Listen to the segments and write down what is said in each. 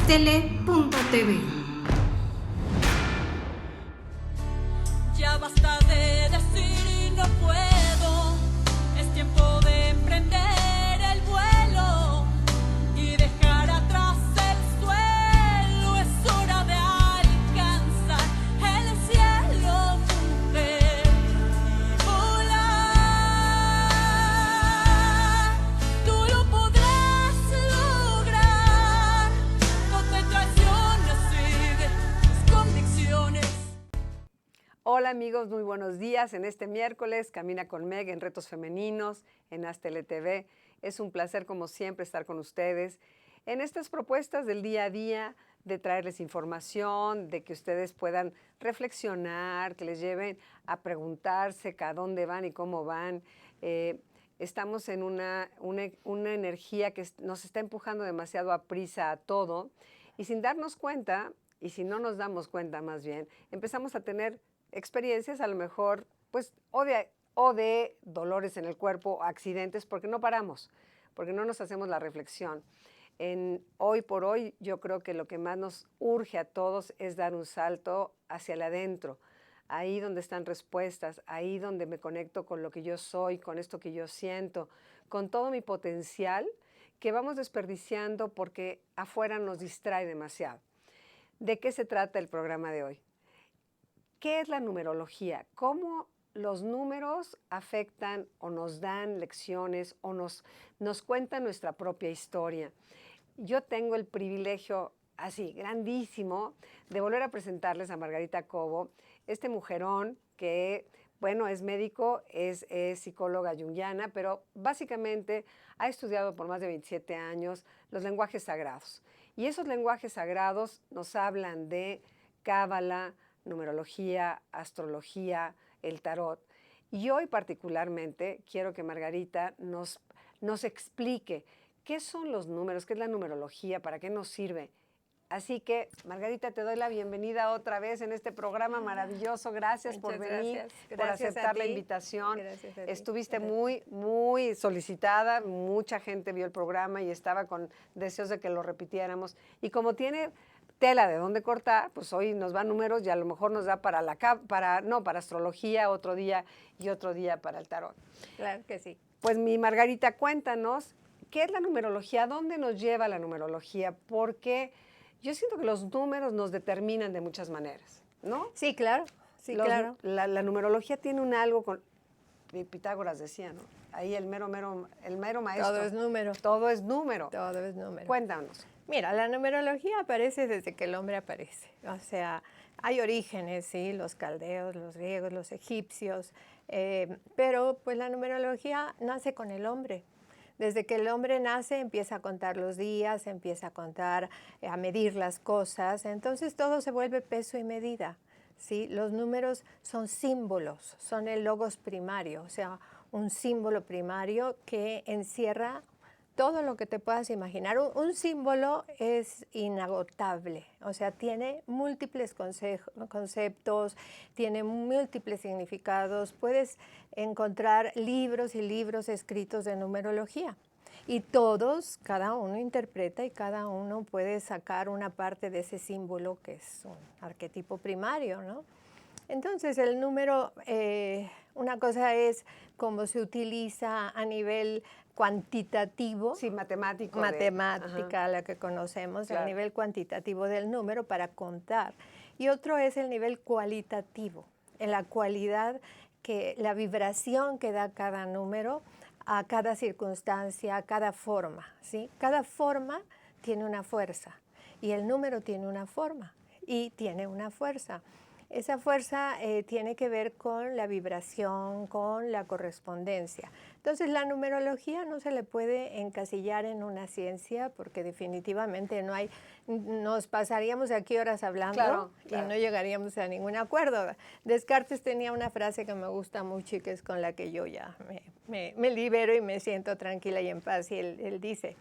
astele.tv. Ya basta de decir no puedo, es tiempo de emprender el vuelo y dejar atrás el suelo, es hora de alcanzar el cielo, mujer, y volar. Tú lo podrás lograr, no te traiciones, sigue tus convicciones. Hola amigos, muy buenos días. En este miércoles, Camina con Meg en Retos Femeninos, en Astele TV. Es un placer, como siempre, estar con ustedes en estas propuestas del día a día, de traerles información, de que ustedes puedan reflexionar, que les lleven a preguntarse a dónde van y cómo van. Estamos en una energía que nos está empujando demasiado a prisa a todo, y sin darnos cuenta, y si no nos damos cuenta más bien, empezamos a tener experiencias a lo mejor, pues, o de dolores en el cuerpo, accidentes, porque no paramos, porque no nos hacemos la reflexión. Hoy por hoy, yo creo que lo que más nos urge a todos es dar un salto hacia el adentro, ahí donde están respuestas, ahí donde me conecto con lo que yo soy, con esto que yo siento, con todo mi potencial que vamos desperdiciando porque afuera nos distrae demasiado. ¿De qué se trata el programa de hoy? ¿Qué es la numerología? ¿Cómo los números afectan o nos dan lecciones o nos cuentan nuestra propia historia? Yo tengo el privilegio, así, grandísimo, de volver a presentarles a Margarita Cobo, este mujerón que, bueno, es médico, es psicóloga junguiana, pero básicamente ha estudiado por más de 27 años los lenguajes sagrados. Y esos lenguajes sagrados nos hablan de cábala, numerología, astrología, el tarot. Y hoy particularmente quiero que Margarita nos explique qué son los números, qué es la numerología, para qué nos sirve. Así que, Margarita, te doy la bienvenida otra vez en este programa maravilloso. Gracias por venir, por aceptar la invitación. Estuviste muy, muy solicitada, mucha gente vio el programa y estaba con deseos de que lo repitiéramos. Y como tiene tela de dónde cortar, pues hoy nos va números y a lo mejor nos da para astrología otro día y otro día para el tarot. Claro que sí. Pues mi Margarita, cuéntanos, ¿qué es la numerología? ¿Dónde nos lleva la numerología? Porque yo siento que los números nos determinan de muchas maneras, ¿no? Sí, claro. Sí, claro. La numerología tiene un algo con... Pitágoras decía, ¿no? Ahí el mero maestro. Todo es número. Todo es número. Todo es número. Cuéntanos. Mira, la numerología aparece desde que el hombre aparece. O sea, hay orígenes, sí, los caldeos, los griegos, los egipcios, pero pues la numerología nace con el hombre. Desde que el hombre nace empieza a contar los días, empieza a contar, a medir las cosas, entonces todo se vuelve peso y medida, ¿sí? Los números son símbolos, son el logos primario, o sea, un símbolo primario que encierra todo lo que te puedas imaginar. Un símbolo es inagotable, o sea, tiene múltiples conceptos, tiene múltiples significados. Puedes encontrar libros y libros escritos de numerología. Y todos, cada uno interpreta y cada uno puede sacar una parte de ese símbolo que es un arquetipo primario, ¿no? Entonces, el número, una cosa es cómo se utiliza a nivel cuantitativo. Sí, matemático. Matemática, la que conocemos, claro. El nivel cuantitativo del número para contar. Y otro es el nivel cualitativo, en la cualidad, la vibración que da cada número a cada circunstancia, a cada forma, ¿sí? Cada forma tiene una fuerza y el número tiene una forma y tiene una fuerza. Esa fuerza tiene que ver con la vibración, con la correspondencia. Entonces, la numerología no se le puede encasillar en una ciencia porque definitivamente no hay, nos pasaríamos aquí horas hablando, claro. Y no llegaríamos a ningún acuerdo. Descartes tenía una frase que me gusta mucho y que es con la que yo ya me libero y me siento tranquila y en paz. Y él dice,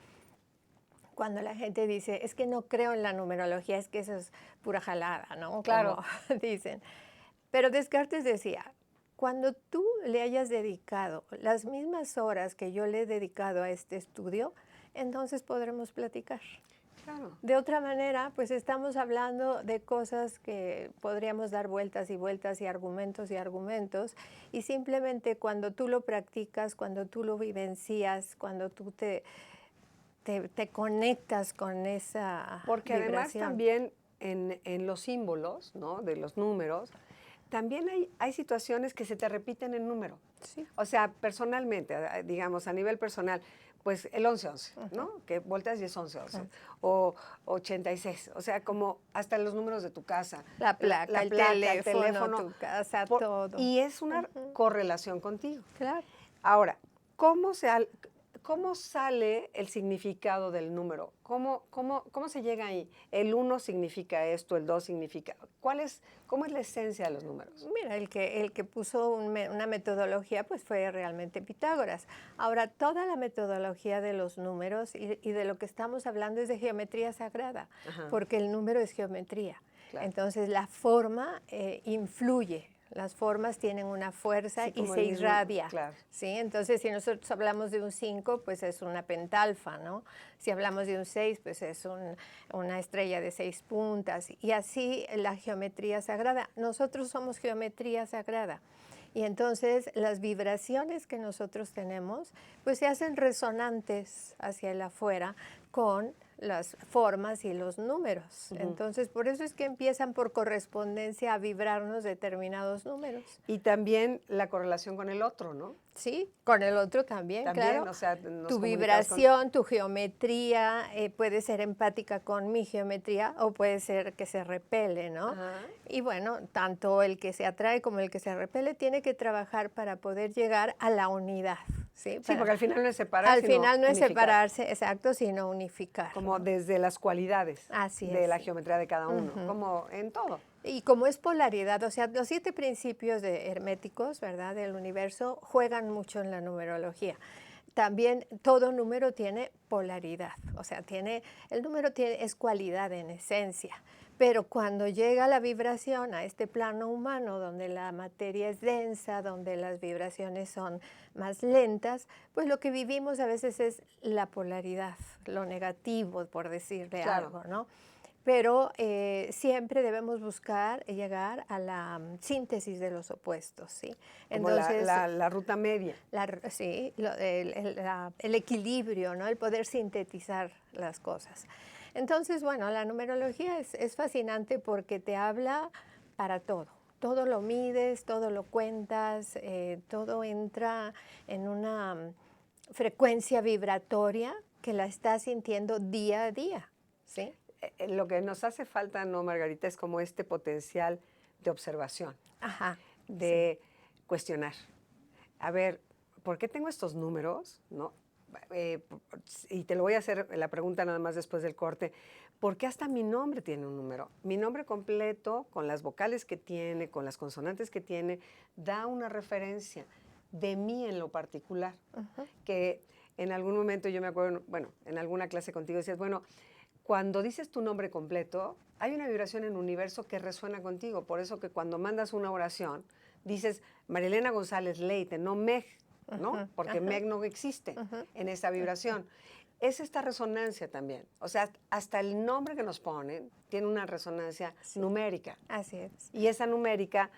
cuando la gente dice, es que no creo en la numerología, es que eso es pura jalada, ¿no? Claro. Como dicen. Pero Descartes decía, cuando tú le hayas dedicado las mismas horas que yo le he dedicado a este estudio, entonces podremos platicar. Claro. De otra manera, pues estamos hablando de cosas que podríamos dar vueltas y vueltas y argumentos, y simplemente cuando tú lo practicas, cuando tú lo vivencias, cuando tú te conectas con esa Porque además vibración. también en los símbolos, ¿no? De los números, también hay situaciones que se te repiten en número. Sí. O sea, personalmente, digamos, a nivel personal, pues el 1111, ¿no? Que volteas y es 1111. O 86. O sea, como hasta los números de tu casa. La placa, el teléfono, tu casa, todo. Y es una correlación contigo. Claro. Ahora, ¿cómo sale el significado del número? ¿Cómo se llega ahí? El 1 significa esto, el 2 significa... ¿Cómo es la esencia de los números? Mira, el que puso una metodología pues fue realmente Pitágoras. Ahora, toda la metodología de los números y de lo que estamos hablando es de geometría sagrada, Ajá. porque el número es geometría. Claro. Entonces, la forma influye. Las formas tienen una fuerza Sí, y como se el mismo, irradia. claro. ¿Sí? Entonces, si nosotros hablamos de un 5, pues es una pentalfa, ¿no? Si hablamos de un 6, pues es una estrella de 6 puntas. Y así la geometría sagrada. Nosotros somos geometría sagrada. Y entonces las vibraciones que nosotros tenemos, pues se hacen resonantes hacia el afuera con las formas y los números. Entonces, por eso es que empiezan por correspondencia a vibrarnos determinados números. Y también la correlación con el otro, ¿no? Sí, con el otro también, claro. O sea, nos Tu comunicamos vibración, tu geometría puede ser empática con mi geometría o puede ser que se repele, ¿no? Ajá. Y bueno, tanto el que se atrae como el que se repele tiene que trabajar para poder llegar a la unidad. Sí, Sí, porque al final no es separar, al sino final no es unificar. separarse, exacto, sino unificar. Como desde las cualidades Así de es, la sí. geometría de cada uno, como en todo. Y como es polaridad, o sea, los 7 principios herméticos, ¿verdad?, del universo juegan mucho en la numerología. También todo número tiene polaridad, o sea, el número es cualidad en esencia. Pero cuando llega la vibración a este plano humano, donde la materia es densa, donde las vibraciones son más lentas, pues lo que vivimos a veces es la polaridad, lo negativo, por decirle Claro. algo, ¿no? Pero siempre debemos buscar llegar a la síntesis de los opuestos, ¿sí? Como la ruta media. Sí, el equilibrio, ¿no? El poder sintetizar las cosas. Entonces, bueno, la numerología es fascinante porque te habla para todo. Todo lo mides, todo lo cuentas, todo entra en una frecuencia vibratoria que la estás sintiendo día a día, ¿sí? Lo que nos hace falta, ¿no, Margarita? Es como este potencial de observación, Ajá. de cuestionar. A ver, ¿por qué tengo estos números? ¿No? Y te lo voy a hacer la pregunta nada más después del corte. ¿Por qué hasta mi nombre tiene un número? Mi nombre completo, con las vocales que tiene, con las consonantes que tiene, da una referencia de mí en lo particular. Que en algún momento yo me acuerdo, bueno, en alguna clase contigo decías, bueno, cuando dices tu nombre completo, hay una vibración en el universo que resuena contigo. Por eso que cuando mandas una oración, dices Marilena González Leite, no Meg, ¿no? Porque Meg no existe en esa vibración. Es esta resonancia también. O sea, hasta el nombre que nos ponen tiene una resonancia numérica. Así es. Y esa numérica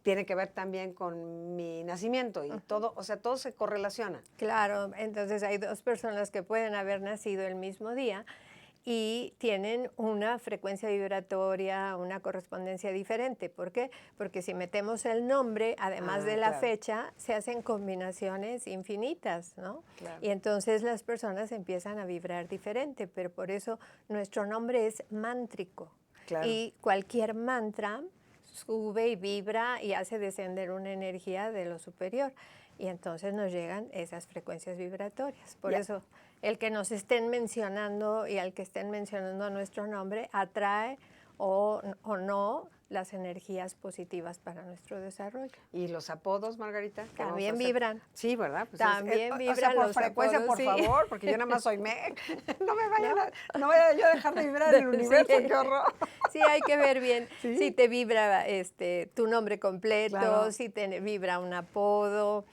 tiene que ver también con mi nacimiento y todo, o sea, todo se correlaciona. Claro, entonces hay 2 personas que pueden haber nacido el mismo día y tienen una frecuencia vibratoria, una correspondencia diferente. ¿Por qué? Porque si metemos el nombre, además de la fecha, se hacen combinaciones infinitas, ¿no? Claro. Y entonces las personas empiezan a vibrar diferente, pero por eso nuestro nombre es mántrico. Claro. Y cualquier mantra sube y vibra y hace descender una energía de lo superior. Y entonces nos llegan esas frecuencias vibratorias. Por eso el que nos estén mencionando y al que estén mencionando nuestro nombre atrae o no las energías positivas para nuestro desarrollo. ¿Y los apodos, Margarita? También vibran. Sí, ¿verdad? Pues También vibran o sea, por los frecuencia, apodos, por sí. favor, porque yo nada más soy Meg. No me vaya no vaya yo a dejar de vibrar en el universo, Sí. qué horror. Sí, hay que ver bien ¿Sí? si te vibra tu nombre completo, Claro. si te vibra un apodo.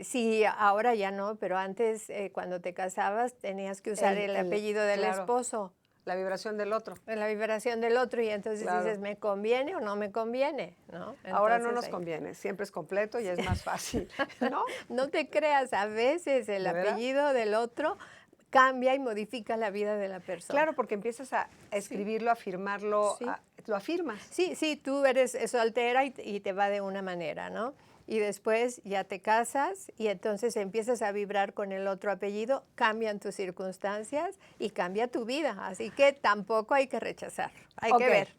Sí, ahora ya no, pero antes cuando te casabas tenías que usar el apellido del claro. esposo. La vibración del otro. En la vibración del otro y entonces Claro. dices, ¿me conviene o no me conviene? ¿No? Ahora no Entonces, nos ahí- conviene, siempre es completo y es más fácil, ¿no? No te creas, a veces el ¿De veras? apellido del otro cambia y modifica la vida de la persona. Claro, porque empiezas a escribirlo, a firmarlo, Sí. lo afirmas. Sí, sí, tú eres soltera y te va de una manera, ¿no? Y después ya te casas y entonces empiezas a vibrar con el otro apellido, cambian tus circunstancias y cambia tu vida. Así que tampoco hay que rechazar, hay Ok. que ver.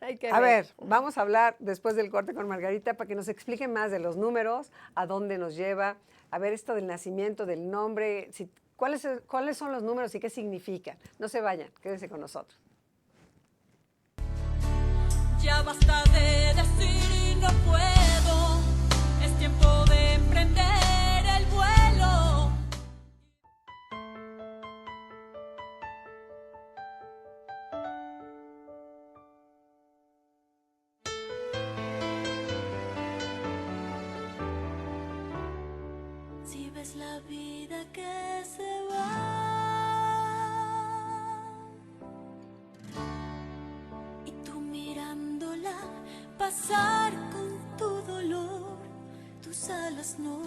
Hay que A ver, vamos a hablar después del corte con Margarita para que nos explique más de los números, a dónde nos lleva, a ver esto del nacimiento, del nombre, cuáles son los números y qué significan. No se vayan, quédense con nosotros. Ya basta de decir no puedo, es tiempo de emprender el vuelo. Si ves la vida que se va, y tú mirándola pasar con tu dolor, tus alas no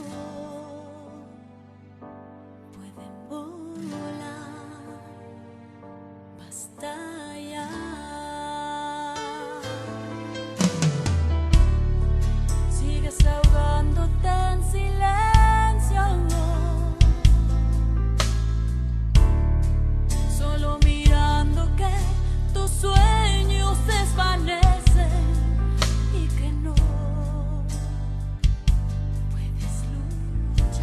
pueden volar. Basta ya. Sigues ahogándote en silencio, solo mirando que tus sueños se desvanecen y que no puedes luchar.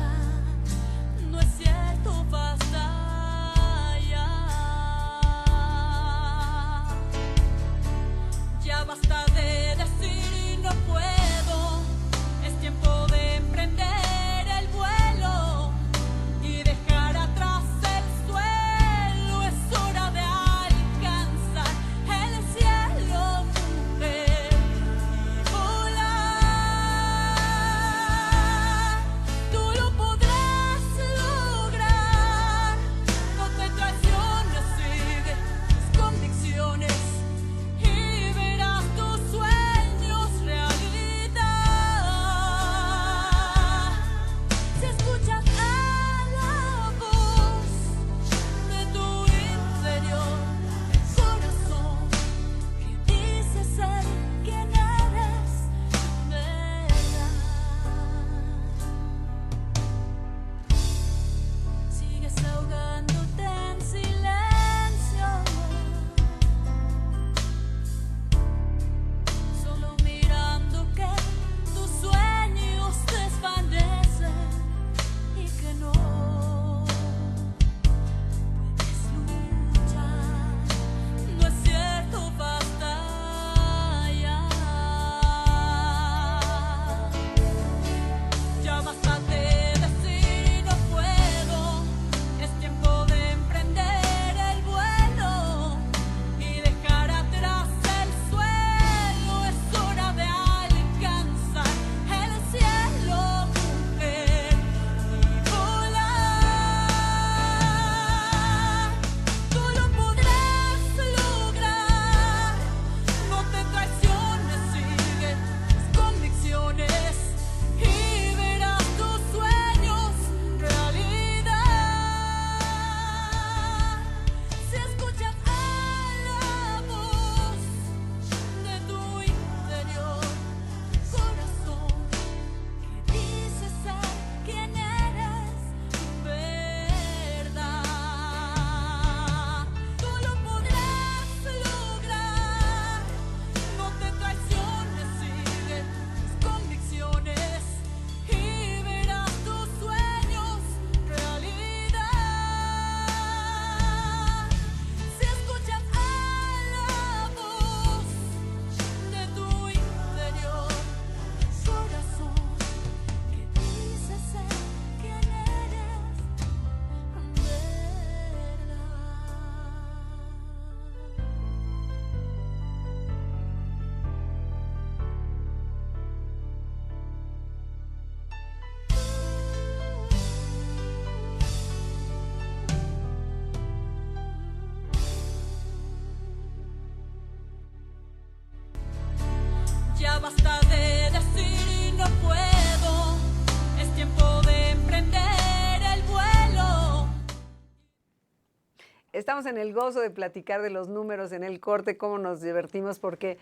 Estamos en el gozo de platicar de los números en el corte, cómo nos divertimos, porque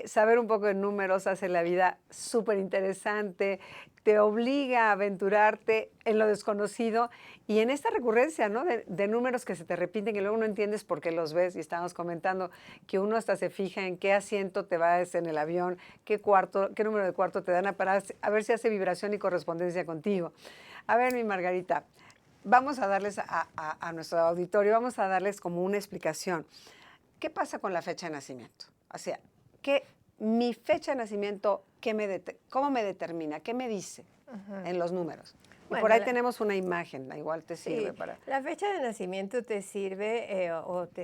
saber un poco de números hace la vida súper interesante, te obliga a aventurarte en lo desconocido y en esta recurrencia, ¿no? De números que se te repiten y luego no entiendes por qué los ves. Y estábamos comentando que uno hasta se fija en qué asiento te vas en el avión, qué número de cuarto te dan a ver si hace vibración y correspondencia contigo. A ver, mi Margarita, vamos a darles a nuestro auditorio, vamos a darles como una explicación. ¿Qué pasa con la fecha de nacimiento? O sea, mi fecha de nacimiento, ¿cómo me determina? ¿Qué me dice en los números? Y Bueno, por ahí tenemos una imagen, igual te sirve sí, para... la fecha de nacimiento te sirve,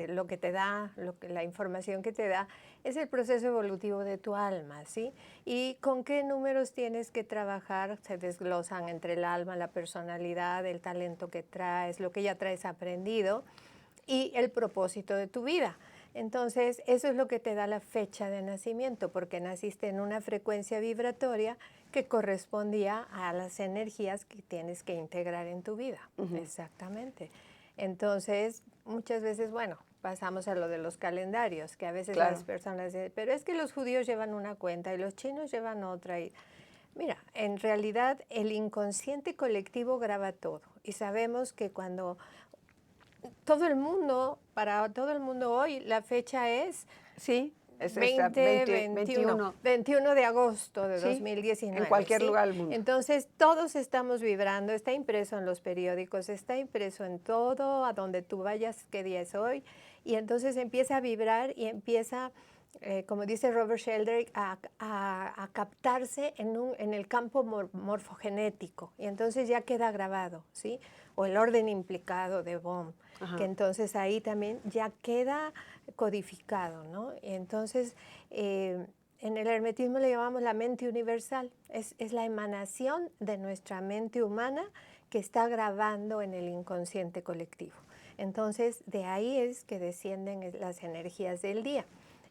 lo que te da, la información que te da, es el proceso evolutivo de tu alma, ¿sí? Y con qué números tienes que trabajar, se desglosan entre el alma, la personalidad, el talento que traes, lo que ya traes aprendido y el propósito de tu vida. Entonces, eso es lo que te da la fecha de nacimiento, porque naciste en una frecuencia vibratoria que correspondía a las energías que tienes que integrar en tu vida. Exactamente. Entonces, muchas veces, bueno, pasamos a lo de los calendarios, que a veces las personas dicen, pero es que los judíos llevan una cuenta y los chinos llevan otra. Y mira, en realidad el inconsciente colectivo graba todo. Y sabemos que cuando para todo el mundo hoy, la fecha es... Sí, es 21 de agosto de 2019. En cualquier lugar del mundo. Entonces, todos estamos vibrando, está impreso en los periódicos, está impreso en todo, a donde tú vayas, qué día es hoy, y entonces empieza a vibrar y empieza, como dice Robert Sheldrake, a captarse en el campo morfogenético, y entonces ya queda grabado, ¿sí? O el orden implicado de Bohm, que entonces ahí también ya queda codificado, ¿no? Y entonces, en el hermetismo le llamamos la mente universal, es la emanación de nuestra mente humana que está grabando en el inconsciente colectivo. Entonces, de ahí es que descienden las energías del día.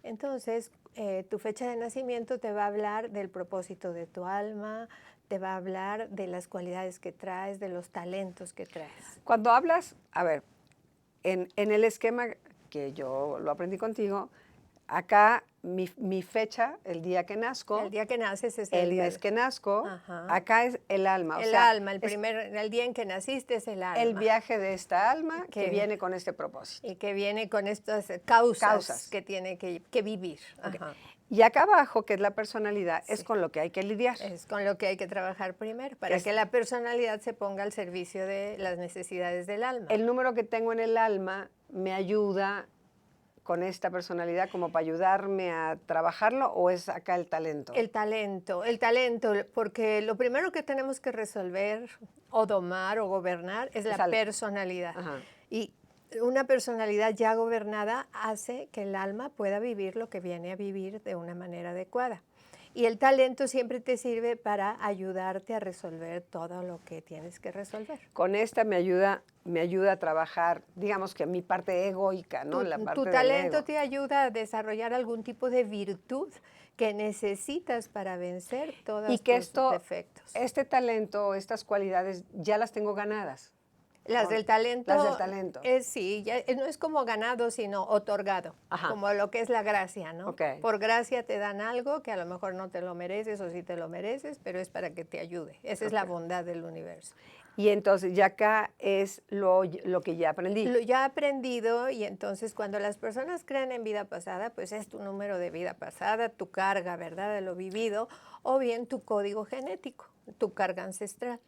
Entonces, tu fecha de nacimiento te va a hablar del propósito de tu alma, te va a hablar de las cualidades que traes, de los talentos que traes. Cuando hablas, a ver, en el esquema que yo lo aprendí contigo, acá mi fecha, el día que nazco. El día que naces es el mes que nazco. Acá es el alma. El alma, el día en que naciste es el alma. El viaje de esta alma que viene con este propósito. Y que viene con estas causas. Que tiene que vivir. Okay. Y acá abajo, que es la personalidad, es con lo que hay que lidiar. Es con lo que hay que trabajar primero, para que la personalidad se ponga al servicio de las necesidades del alma. El número que tengo en el alma me ayuda con esta personalidad como para ayudarme a trabajarlo, ¿o es acá el talento? El talento, porque lo primero que tenemos que resolver o domar o gobernar es la personalidad. Y una personalidad ya gobernada hace que el alma pueda vivir lo que viene a vivir de una manera adecuada. Y el talento siempre te sirve para ayudarte a resolver todo lo que tienes que resolver. Con esta me ayuda a trabajar, digamos que mi parte egoica, ¿no? Tu talento te ayuda a desarrollar algún tipo de virtud que necesitas para vencer todos tus defectos. Este talento, estas cualidades, ya las tengo ganadas. Las del talento. Las del talento. Sí, no es como ganado, sino otorgado, como lo que es la gracia, ¿no? Por gracia te dan algo que a lo mejor no te lo mereces o sí te lo mereces, pero es para que te ayude. Esa es la bondad del universo. Y entonces ya acá es lo que ya aprendí. Lo ya aprendido, y entonces cuando las personas creen en vida pasada, pues es tu número de vida pasada, tu carga, ¿verdad?, de lo vivido, o bien tu código genético, tu carga ancestral.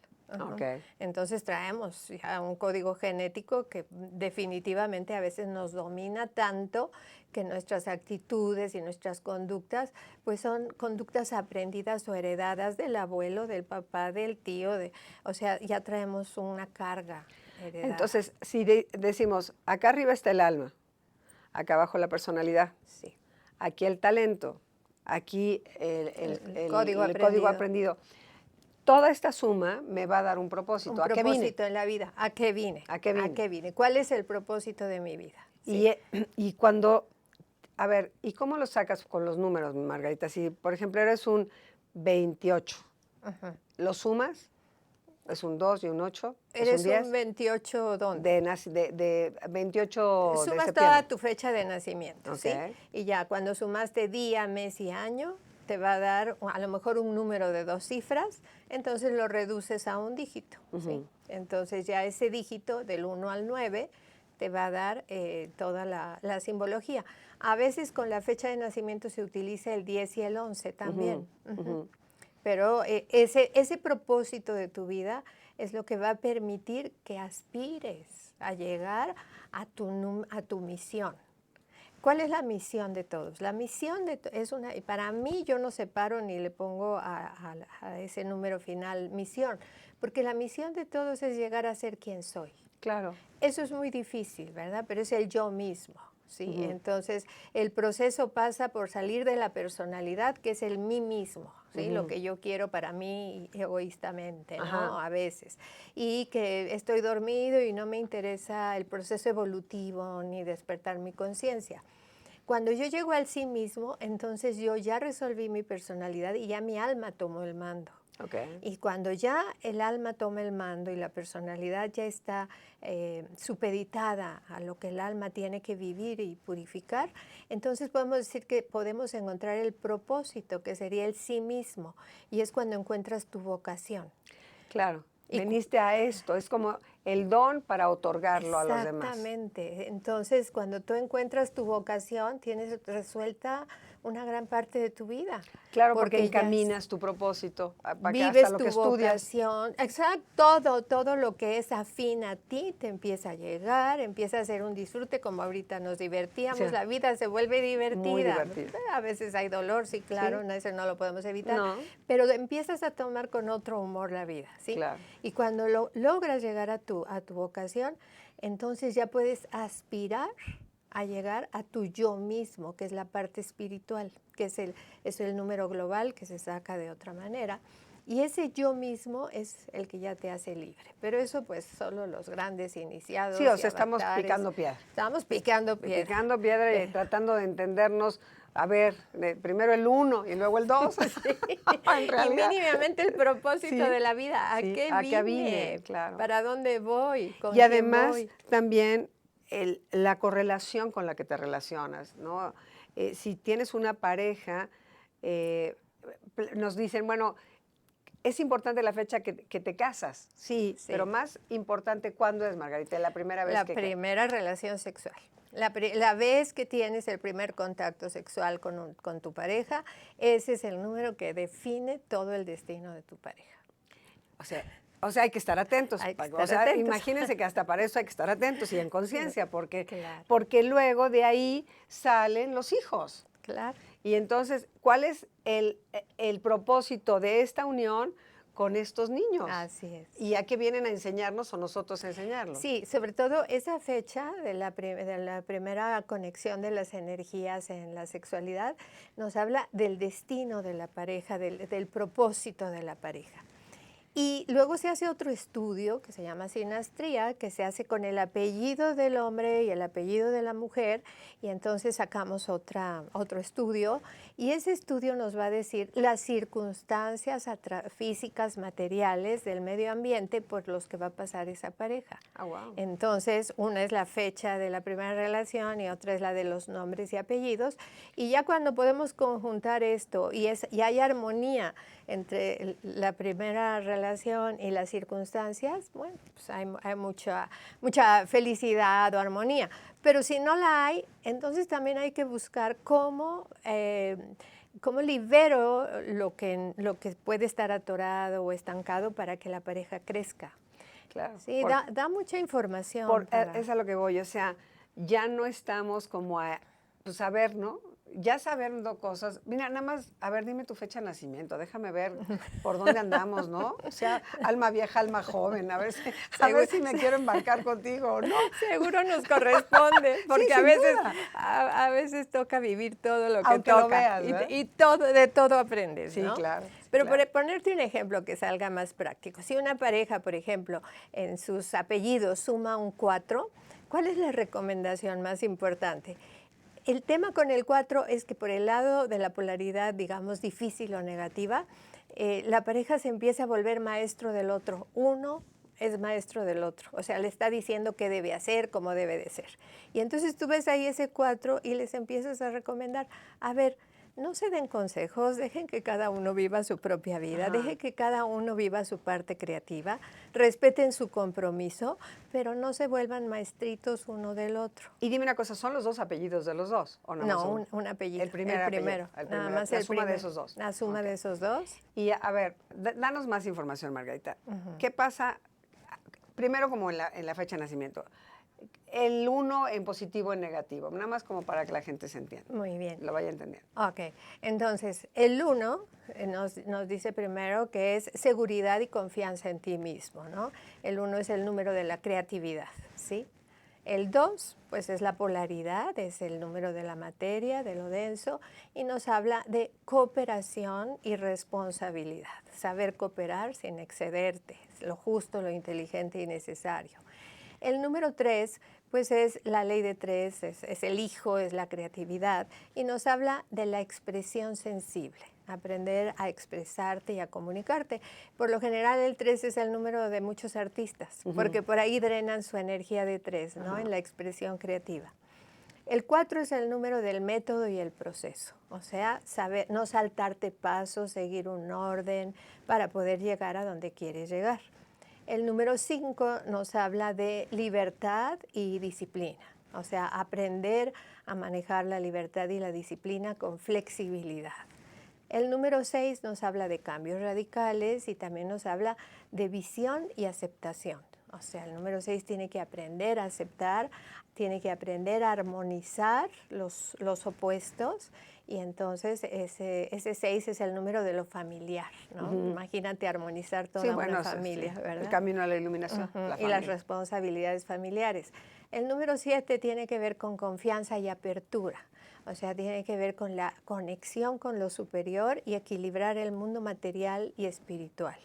Entonces traemos ya un código genético que definitivamente a veces nos domina tanto que nuestras actitudes y nuestras conductas pues son conductas aprendidas o heredadas del abuelo, del papá, del tío, o sea, ya traemos una carga heredada. Entonces, si decimos, acá arriba está el alma, acá abajo la personalidad, aquí el talento, aquí el código aprendido. Toda esta suma me va a dar un propósito. ¿A qué vine? Un propósito en la vida. ¿A qué vine? ¿A qué vine? ¿A qué vine? ¿Cuál es el propósito de mi vida? Y cuando, a ver, ¿y cómo lo sacas con los números, Margarita? Si, por ejemplo, eres un 28, ¿lo sumas? ¿Es un 2 y un 8? ¿Es Eres un 10? un 28, ¿dónde? De 28 de Sumas septiembre. toda tu fecha de nacimiento, Ok. ¿sí? Y ya cuando sumaste día, mes y año, te va a dar a lo mejor un número de 2 cifras, entonces lo reduces a un dígito, ¿sí? Entonces ya ese dígito del 1 al 9 te va a dar toda la simbología. A veces con la fecha de nacimiento se utiliza el 10 y el 11 también. Pero ese propósito de tu vida es lo que va a permitir que aspires a llegar a tu misión. ¿Cuál es la misión de todos? La misión es una, y para mí yo no separo ni le pongo a ese número final misión, porque la misión de todos es llegar a ser quien soy. Claro. Eso es muy difícil, ¿verdad? Pero es el yo mismo, ¿sí? Entonces, el proceso pasa por salir de la personalidad, que es el mí mismo, ¿sí? Lo que yo quiero para mí egoístamente, ¿no? A veces. Y que estoy dormido y no me interesa el proceso evolutivo ni despertar mi conciencia. Cuando yo llego al sí mismo, entonces yo ya resolví mi personalidad y ya mi alma tomó el mando. Okay. Y cuando ya el alma toma el mando y la personalidad ya está supeditada a lo que el alma tiene que vivir y purificar, entonces podemos decir que podemos encontrar el propósito, que sería el sí mismo, y es cuando encuentras tu vocación. Claro. Veniste a esto, es como el don para otorgarlo a los demás. Exactamente. Entonces, cuando tú encuentras tu vocación, tienes resuelta una gran parte de tu vida. Claro, porque encaminas tu propósito, vives hasta lo tu que estudias. vocación. Exacto, todo lo que es afín a ti te empieza a llegar, empieza a ser un disfrute, como ahorita nos divertíamos, sí. La vida se vuelve divertida. Muy divertida. A veces hay dolor, sí, claro, sí. No, eso no lo podemos evitar, no. Pero empiezas a tomar con otro humor la vida, ¿sí? Claro. Y cuando logras llegar a tu vocación, entonces ya puedes aspirar a llegar a tu yo mismo, que es la parte espiritual, que es el número global que se saca de otra manera. Y ese yo mismo es el que ya te hace libre. Pero eso pues solo los grandes iniciados. Sí, o sea, estamos picando piedra. Estamos picando piedra. Picando piedra y tratando de entendernos. A ver, primero el 1 y luego el 2. Sí. Y mínimamente el propósito de la vida. ¿A qué vine? Claro. ¿Para dónde voy? ¿Con y además voy? También la correlación con la que te relacionas, ¿no? Si tienes una pareja, nos dicen, bueno, es importante la fecha que te casas, sí, pero más importante, ¿cuándo es, Margarita? La primera vez La primera relación sexual. La vez que tienes el primer contacto sexual con tu pareja, ese es el número que define todo el destino de tu pareja. O sea, hay que estar atentos. Atentos. Imagínense que hasta para eso hay que estar atentos y en conciencia, porque Claro. luego de ahí salen los hijos. Claro. Y entonces, ¿cuál es el propósito de esta unión con estos niños? Así es. ¿Y a qué vienen a enseñarnos o nosotros a enseñarlos? Sí, sobre todo esa fecha de la primera conexión de las energías en la sexualidad nos habla del destino de la pareja, del propósito de la pareja. Y luego se hace otro estudio que se llama sinastría, que se hace con el apellido del hombre y el apellido de la mujer, y entonces sacamos otro estudio, y ese estudio nos va a decir las circunstancias físicas, materiales del medio ambiente por los que va a pasar esa pareja. Ah, wow. Entonces, una es la fecha de la primera relación y otra es la de los nombres y apellidos, y ya cuando podemos conjuntar esto y hay armonía entre la primera relación y las circunstancias, bueno, pues hay mucha felicidad o armonía. Pero si no la hay, entonces también hay que buscar cómo libero lo que puede estar atorado o estancado para que la pareja crezca. Claro. Sí, da mucha información. Es a lo que voy, o sea, ya no estamos como a ver, ¿no? Ya sabiendo cosas, mira, nada más, a ver, dime tu fecha de nacimiento, déjame ver por dónde andamos, ¿no? O sea, alma vieja, alma joven, a ver si me quiero embarcar contigo o no. Seguro nos corresponde, porque sí, a veces toca vivir todo lo que aunque toca. Lo veas, y de todo aprendes, sí, ¿no? Claro. Pero claro. Por ponerte un ejemplo que salga más práctico, si una pareja, por ejemplo, en sus apellidos suma un 4, ¿cuál es la recomendación más importante? El tema con el 4 es que por el lado de la polaridad, digamos, difícil o negativa, la pareja se empieza a volver maestro del otro. Uno es maestro del otro, o sea, le está diciendo qué debe hacer, cómo debe de ser. Y entonces tú ves ahí ese 4 y les empiezas a recomendar, a ver, no se den consejos, dejen que cada uno viva su propia vida, dejen que cada uno viva su parte creativa, respeten su compromiso, pero no se vuelvan maestritos uno del otro. Y dime una cosa, ¿son los dos apellidos de los dos? ¿O nada más No, un apellido. El primero. Nada más la suma de esos dos. La suma de esos dos. Y a ver, danos más información, Margarita. ¿Qué pasa, primero como en la fecha de nacimiento? El 1 en positivo, en negativo, nada más como para que la gente se entienda. Muy bien. Lo vaya entendiendo. Ok, entonces el 1 nos dice primero que es seguridad y confianza en ti mismo, ¿no? El 1 es el número de la creatividad, ¿sí? El 2, pues es la polaridad, es el número de la materia, de lo denso, y nos habla de cooperación y responsabilidad. Saber cooperar sin excederte, lo justo, lo inteligente y necesario. El número 3, pues es la ley de 3, es el hijo, es la creatividad, y nos habla de la expresión sensible, aprender a expresarte y a comunicarte. Por lo general el 3 es el número de muchos artistas, porque por ahí drenan su energía de 3, ¿no? En la expresión creativa. El 4 es el número del método y el proceso, o sea, saber, no saltarte pasos, seguir un orden para poder llegar a donde quieres llegar. El número 5 nos habla de libertad y disciplina, o sea, aprender a manejar la libertad y la disciplina con flexibilidad. El número 6 nos habla de cambios radicales y también nos habla de visión y aceptación. O sea, el número 6 tiene que aprender a aceptar, tiene que aprender a armonizar los opuestos. Y entonces ese 6 es el número de lo familiar, ¿no? Imagínate armonizar toda una familia, ¿verdad? El camino a la iluminación. Y las responsabilidades familiares. El número 7 tiene que ver con confianza y apertura. O sea, tiene que ver con la conexión con lo superior y equilibrar el mundo material y espiritual.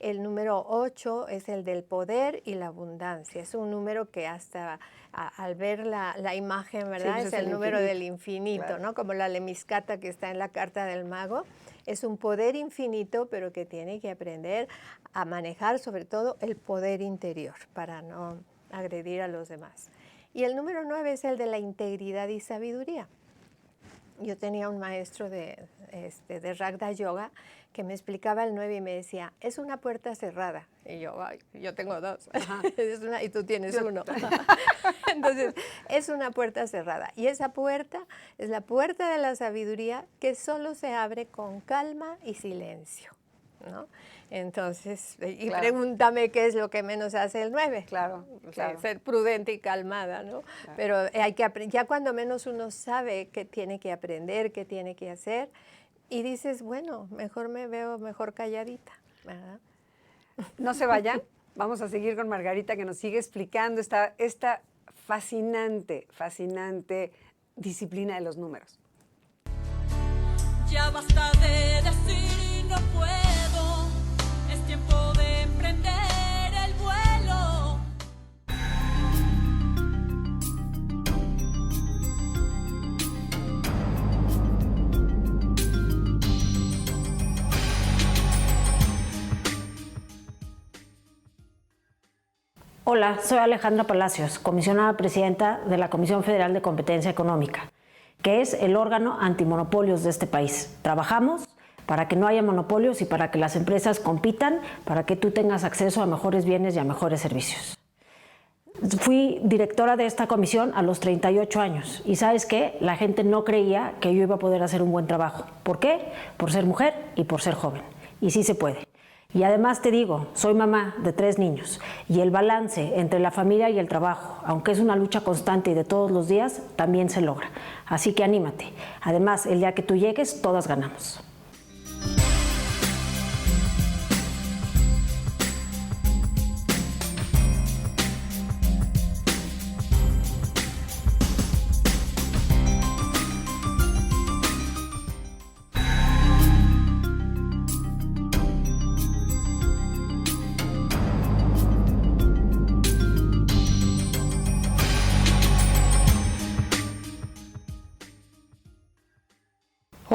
El número 8 es el del poder y la abundancia. Es un número que hasta al ver la imagen, ¿verdad? Sí, es el número infinito. del infinito, Claro. ¿no? Como la lemniscata que está en la carta del mago. Es un poder infinito, pero que tiene que aprender a manejar sobre todo el poder interior para no agredir a los demás. Y el número 9 es el de la integridad y sabiduría. Yo tenía un maestro de Ragda Yoga que me explicaba el 9 y me decía, es una puerta cerrada. Y yo, ay, yo tengo 2. Y tú tienes 1. Entonces, es una puerta cerrada. Y esa puerta es la puerta de la sabiduría que solo se abre con calma y silencio, ¿no? Entonces, y Claro. Pregúntame qué es lo que menos hace el 9. Claro, claro. Ser prudente y calmada, ¿no? Claro. Pero hay que ya cuando menos uno sabe qué tiene que aprender, qué tiene que hacer, y dices, bueno, mejor me veo mejor calladita, ¿verdad? No se vayan, vamos a seguir con Margarita que nos sigue explicando esta fascinante disciplina de los números. Ya basta de decir no puedo, es tiempo de emprender el vuelo. Hola, soy Alejandra Palacios, comisionada presidenta de la Comisión Federal de Competencia Económica, que es el órgano antimonopolios de este país. Trabajamos para que no haya monopolios y para que las empresas compitan, para que tú tengas acceso a mejores bienes y a mejores servicios. Fui directora de esta comisión a los 38 años y ¿sabes qué? La gente no creía que yo iba a poder hacer un buen trabajo. ¿Por qué? Por ser mujer y por ser joven. Y sí se puede. Y además te digo, soy mamá de 3 niños y el balance entre la familia y el trabajo, aunque es una lucha constante y de todos los días, también se logra. Así que anímate. Además, el día que tú llegues, todas ganamos.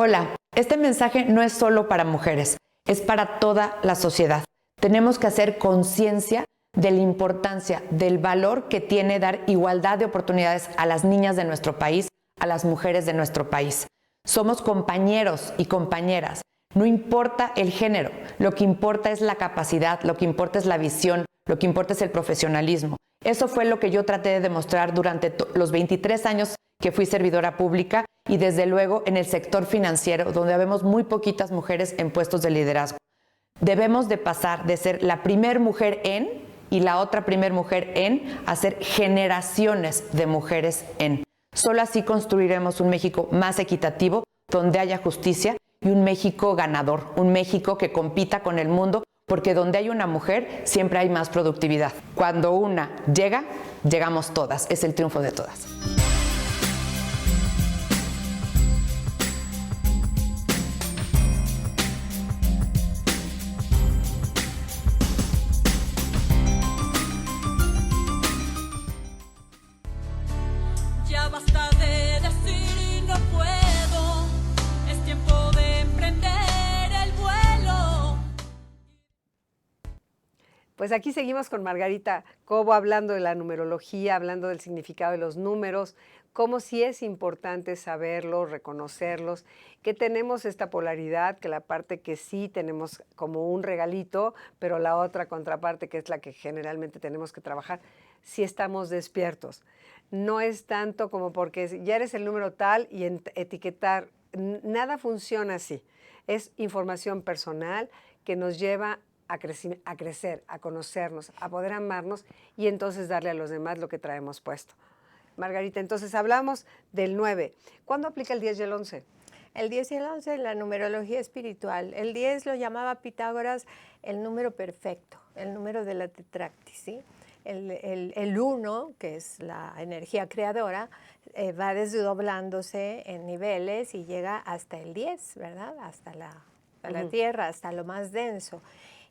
Hola, este mensaje no es solo para mujeres. es para toda la sociedad. Tenemos que hacer conciencia de la importancia, del valor que tiene dar igualdad de oportunidades a las niñas de nuestro país, a las mujeres de nuestro país. Somos compañeros y compañeras. No importa el género, lo que importa es la capacidad, lo que importa es la visión, lo que importa es el profesionalismo. Eso fue lo que yo traté de demostrar durante los 23 años que fui servidora pública y desde luego en el sector financiero, donde vemos muy poquitas mujeres en puestos de liderazgo. Debemos de pasar de ser la primer mujer en y la otra primer mujer en a ser generaciones de mujeres en. Solo así construiremos un México más equitativo, donde haya justicia y un México ganador, un México que compita con el mundo, porque donde hay una mujer siempre hay más productividad. Cuando una llega, llegamos todas. Es el triunfo de todas. Ya basta de decir no puedo, es tiempo de emprender el vuelo. Pues aquí seguimos con Margarita Cobo hablando de la numerología, hablando del significado de los números, cómo sí es importante saberlos, reconocerlos, que tenemos esta polaridad, que la parte que sí tenemos como un regalito, pero la otra contraparte, que es la que generalmente tenemos que trabajar, si estamos despiertos. No es tanto como porque ya eres el número tal y etiquetar, nada funciona así. Es información personal que nos lleva a crecer, a conocernos, a poder amarnos y entonces darle a los demás lo que traemos puesto. Margarita, entonces hablamos del 9. ¿Cuándo aplica el 10 y el 11? El 10 y el 11 en la numerología espiritual. El 10 lo llamaba Pitágoras el número perfecto, el número de la tetractis, ¿sí? El 1, que es la energía creadora, va desdoblándose en niveles y llega hasta el 10, ¿verdad? Hasta la Tierra, hasta lo más denso.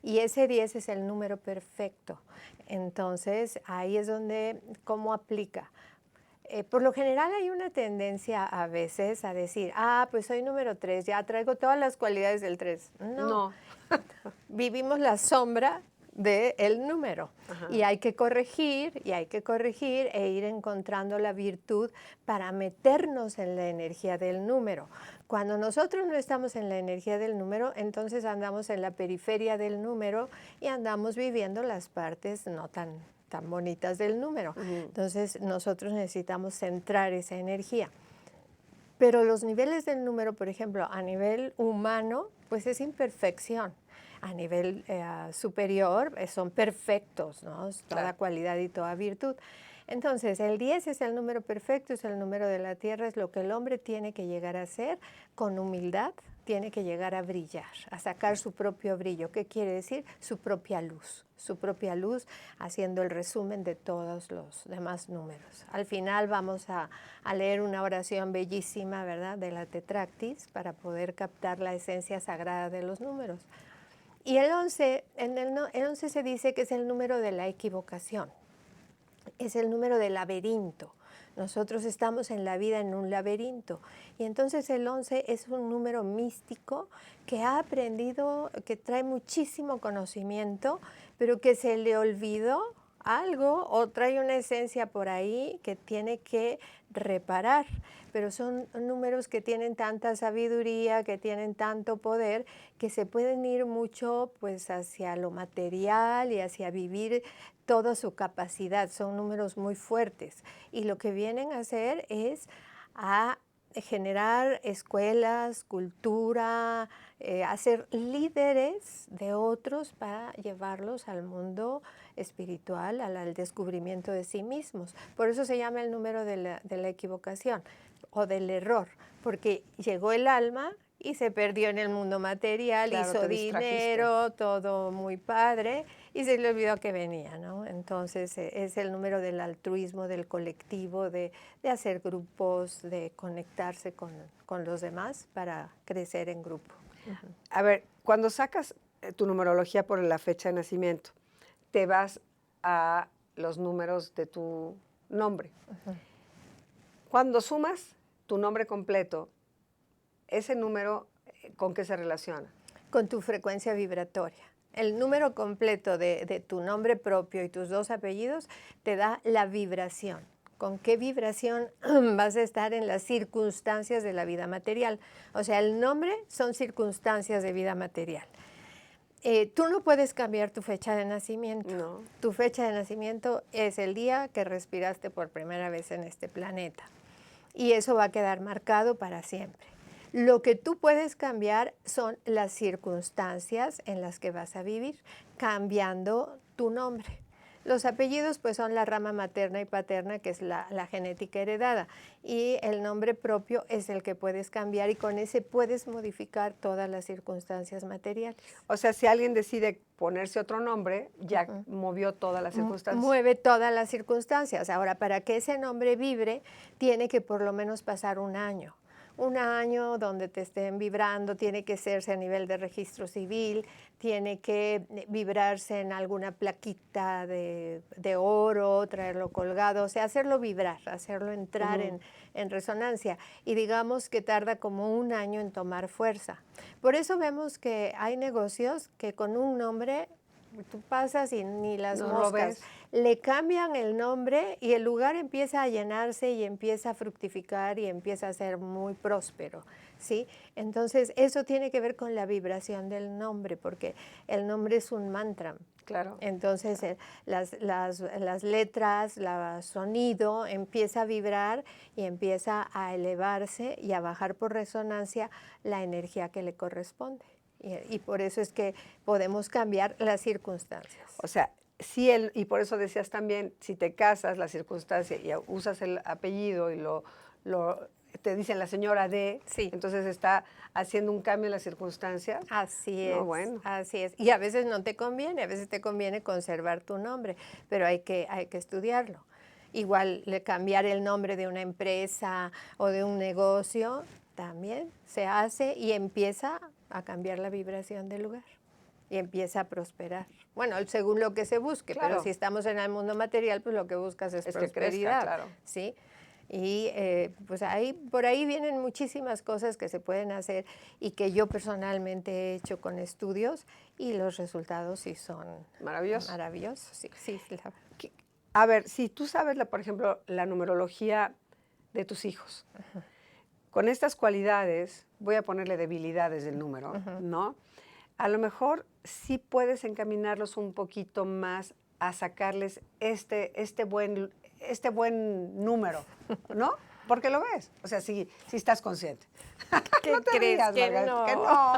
Y ese 10 es el número perfecto. Entonces, ahí es donde, ¿cómo aplica? Por lo general hay una tendencia a veces a decir, pues soy número 3, ya traigo todas las cualidades del 3. No. Vivimos la sombra del número. Ajá. Y hay que corregir e ir encontrando la virtud para meternos en la energía del número. Cuando nosotros no estamos en la energía del número, entonces andamos en la periferia del número y andamos viviendo las partes no tan bonitas del número. Entonces nosotros necesitamos centrar esa energía. Pero los niveles del número, por ejemplo, a nivel humano, pues es imperfección. A nivel superior son perfectos, ¿no? Toda claro. Cualidad y toda virtud. Entonces, el 10 es el número perfecto, es el número de la Tierra, es lo que el hombre tiene que llegar a ser con humildad, tiene que llegar a brillar, a sacar su propio brillo. ¿Qué quiere decir? Su propia luz, haciendo el resumen de todos los demás números. Al final vamos a leer una oración bellísima, ¿verdad?, de la tetractis para poder captar la esencia sagrada de los números. Y el 11, el 11 se dice que es el número de la equivocación, es el número del laberinto. Nosotros estamos en la vida en un laberinto y entonces el 11 es un número místico que ha aprendido, que trae muchísimo conocimiento, pero que se le olvidó algo o trae una esencia por ahí que tiene que reparar. Pero son números que tienen tanta sabiduría, que tienen tanto poder, que se pueden ir mucho pues hacia lo material y hacia vivir toda su capacidad. Son números muy fuertes y lo que vienen a hacer es a generar escuelas, cultura, hacer líderes de otros para llevarlos al mundo espiritual, al descubrimiento de sí mismos. Por eso se llama el número de la equivocación o del error, porque llegó el alma y se perdió en el mundo material, claro, hizo dinero, todo muy padre, y se le olvidó que venía, ¿no? Entonces es el número del altruismo, del colectivo, de hacer grupos, de conectarse con los demás para crecer en grupo. Uh-huh. A ver, cuando sacas tu numerología por la fecha de nacimiento, te vas a los números de tu nombre. Uh-huh. Cuando sumas tu nombre completo, ese número, ¿con qué se relaciona? con tu frecuencia vibratoria. El número completo de tu nombre propio y tus 2 apellidos te da la vibración. ¿Con qué vibración vas a estar en las circunstancias de la vida material? O sea, el nombre son circunstancias de vida material. Tú no puedes cambiar tu fecha de nacimiento. No. Tu fecha de nacimiento es el día que respiraste por primera vez en este planeta. Y eso va a quedar marcado para siempre. Lo que tú puedes cambiar son las circunstancias en las que vas a vivir, cambiando tu nombre. Los apellidos pues son la rama materna y paterna, que es la genética heredada, y el nombre propio es el que puedes cambiar y con ese puedes modificar todas las circunstancias materiales. O sea, si alguien decide ponerse otro nombre, ya movió todas las circunstancias. Mueve todas las circunstancias. Ahora, para que ese nombre vibre, tiene que por lo menos pasar un año. Un año donde te estén vibrando, tiene que hacerse a nivel de registro civil, tiene que vibrarse en alguna plaquita de oro, traerlo colgado, o sea, hacerlo vibrar, hacerlo entrar en resonancia. Y digamos que tarda como un año en tomar fuerza. Por eso vemos que hay negocios que con un nombre tú pasas y ni las No lo moscas. ves. Le cambian el nombre y el lugar empieza a llenarse y empieza a fructificar y empieza a ser muy próspero, ¿sí? Entonces, eso tiene que ver con la vibración del nombre, porque el nombre es un mantra. Claro. Entonces, las letras, el sonido empieza a vibrar y empieza a elevarse y a bajar por resonancia la energía que le corresponde. Y por eso es que podemos cambiar las circunstancias. O sea, y por eso decías también, si te casas, la circunstancia, y usas el apellido y te dicen la señora de, Sí. entonces está haciendo un cambio en las circunstancias. Así No, es, bueno. así es. Y a veces no te conviene, a veces te conviene conservar tu nombre, pero hay que estudiarlo. Igual cambiar el nombre de una empresa o de un negocio también se hace y empieza a cambiar la vibración del lugar y empieza a prosperar. Bueno, según lo que se busque, Claro. pero si estamos en el mundo material, pues lo que buscas es que prosperidad. crezca, claro. ¿Sí? Y pues por ahí vienen muchísimas cosas que se pueden hacer y que yo personalmente he hecho con estudios y los resultados sí son Maravilloso. maravillosos. Sí, sí, A ver, si tú sabes, por ejemplo, la numerología de tus hijos, con estas cualidades, voy a ponerle debilidades del número, ¿no? A lo mejor sí puedes encaminarlos un poquito más a sacarles este buen número, ¿no? Porque lo ves, o sea, sí estás consciente. ¿Qué No te crees rías, que Margarita, no? que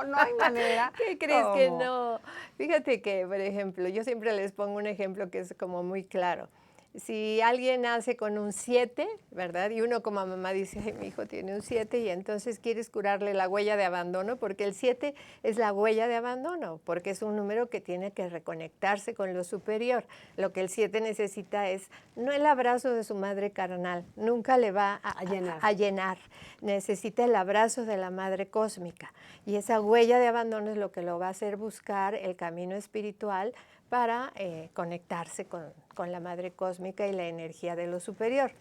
no hay manera. ¿Qué crees que ¿Cómo? no? Fíjate que, por ejemplo, yo siempre les pongo un ejemplo que es como muy claro. Si alguien nace con un 7, ¿verdad? Y uno como mamá dice, ay, mi hijo tiene un 7 y entonces quieres curarle la huella de abandono, porque el 7 es la huella de abandono, porque es un número que tiene que reconectarse con lo superior. Lo que el 7 necesita es no el abrazo de su madre carnal, nunca le va a llenar. Necesita el abrazo de la madre cósmica. Y esa huella de abandono es lo que lo va a hacer buscar el camino espiritual para conectarse con la madre cósmica y la energía de lo superior.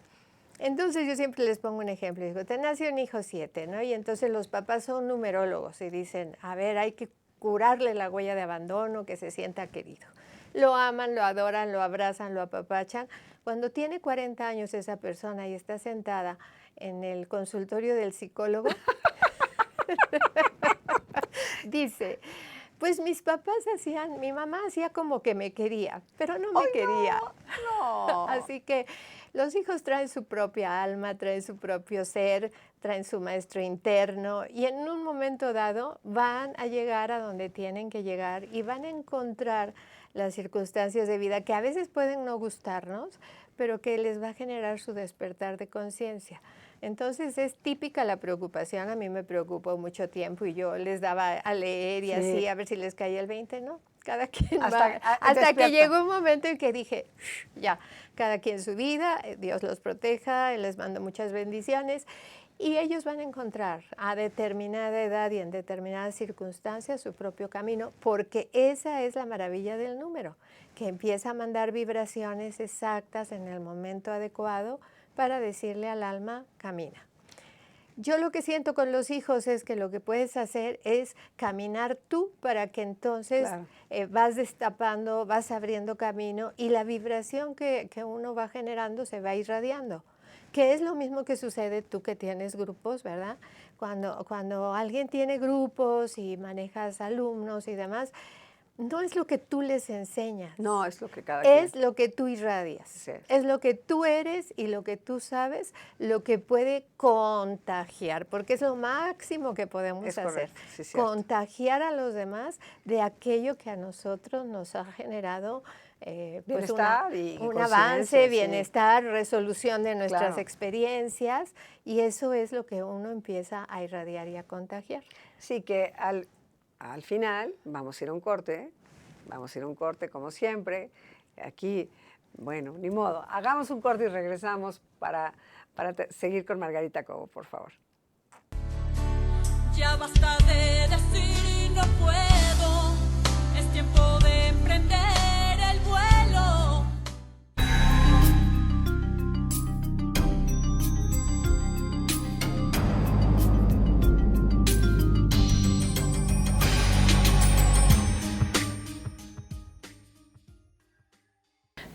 Entonces yo siempre les pongo un ejemplo, digo, te nació un hijo 7, ¿no? Y entonces los papás son numerólogos y dicen, a ver, hay que curarle la huella de abandono, que se sienta querido. Lo aman, lo adoran, lo abrazan, lo apapachan. Cuando tiene 40 años esa persona y está sentada en el consultorio del psicólogo, dice, pues mis papás mi mamá hacía como que me quería, pero no me quería. No. Así que los hijos traen su propia alma, traen su propio ser, traen su maestro interno y en un momento dado van a llegar a donde tienen que llegar y van a encontrar las circunstancias de vida que a veces pueden no gustarnos, pero que les va a generar su despertar de conciencia. Entonces es típica la preocupación, a mí me preocupó mucho tiempo y yo les daba a leer y así, a ver si les caía el 20, ¿no? Cada quien hasta que llegó un momento en que dije, ya, cada quien su vida, Dios los proteja, les mando muchas bendiciones y ellos van a encontrar a determinada edad y en determinadas circunstancias su propio camino, porque esa es la maravilla del número, que empieza a mandar vibraciones exactas en el momento adecuado para decirle al alma, camina. Yo lo que siento con los hijos es que lo que puedes hacer es caminar tú para que entonces Claro. vas destapando, vas abriendo camino y la vibración que uno va generando se va irradiando. Que es lo mismo que sucede tú que tienes grupos, ¿verdad? Cuando alguien tiene grupos y manejas alumnos y demás, no es lo que tú les enseñas. No, es lo que cada Es quien. lo que tú irradias. Sí. Es lo que tú eres y lo que tú sabes, lo que puede contagiar, porque es lo máximo que podemos Es hacer. correcto, sí, cierto. Contagiar a los demás de aquello que a nosotros nos ha generado pues Bienestar y un conciencia, avance, sí. bienestar, resolución de nuestras Claro. experiencias, y eso es lo que uno empieza a irradiar y a contagiar. Sí, que al final vamos a ir a un corte, como siempre. Aquí, bueno, ni modo. Hagamos un corte y regresamos para seguir con Margarita Cobo, por favor. Ya basta de decir no puedo, es tiempo de emprender el vuelo.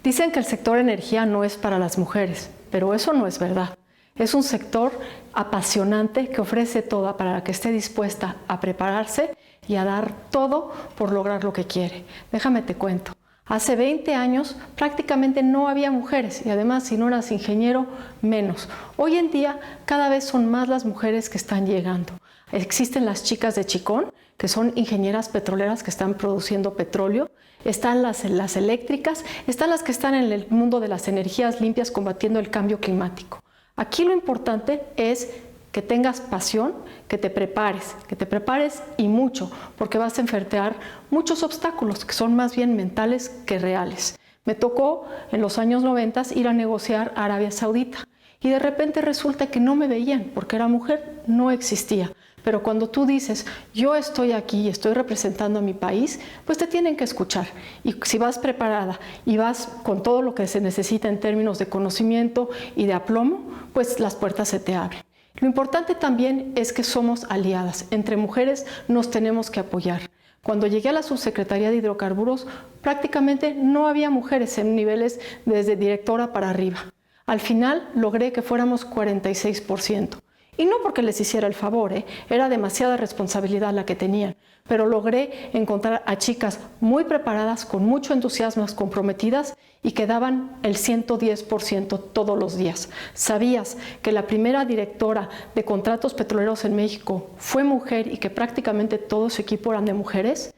Dicen que el sector energía no es para las mujeres, pero eso no es verdad. Es un sector apasionante que ofrece todo para la que esté dispuesta a prepararse y a dar todo por lograr lo que quiere. Déjame te cuento. Hace 20 años prácticamente no había mujeres y además si no eras ingeniero, menos. Hoy en día cada vez son más las mujeres que están llegando. Existen las chicas de Chicón, que son ingenieras petroleras que están produciendo petróleo. Están las eléctricas, están las que están en el mundo de las energías limpias combatiendo el cambio climático. Aquí lo importante es que tengas pasión, que te prepares y mucho, porque vas a enfrentar muchos obstáculos que son más bien mentales que reales. Me tocó en los años 90 ir a negociar a Arabia Saudita y de repente resulta que no me veían porque era mujer, no existía. Pero cuando tú dices, yo estoy aquí y estoy representando a mi país, pues te tienen que escuchar. Y si vas preparada y vas con todo lo que se necesita en términos de conocimiento y de aplomo, pues las puertas se te abren. Lo importante también es que somos aliadas. Entre mujeres nos tenemos que apoyar. Cuando llegué a la subsecretaría de hidrocarburos, prácticamente no había mujeres en niveles desde directora para arriba. Al final logré que fuéramos 46%. Y no porque les hiciera el favor, era demasiada responsabilidad la que tenían, pero logré encontrar a chicas muy preparadas, con mucho entusiasmo, comprometidas y que daban el 110% todos los días. ¿Sabías que la primera directora de contratos petroleros en México fue mujer y que prácticamente todo su equipo eran de mujeres?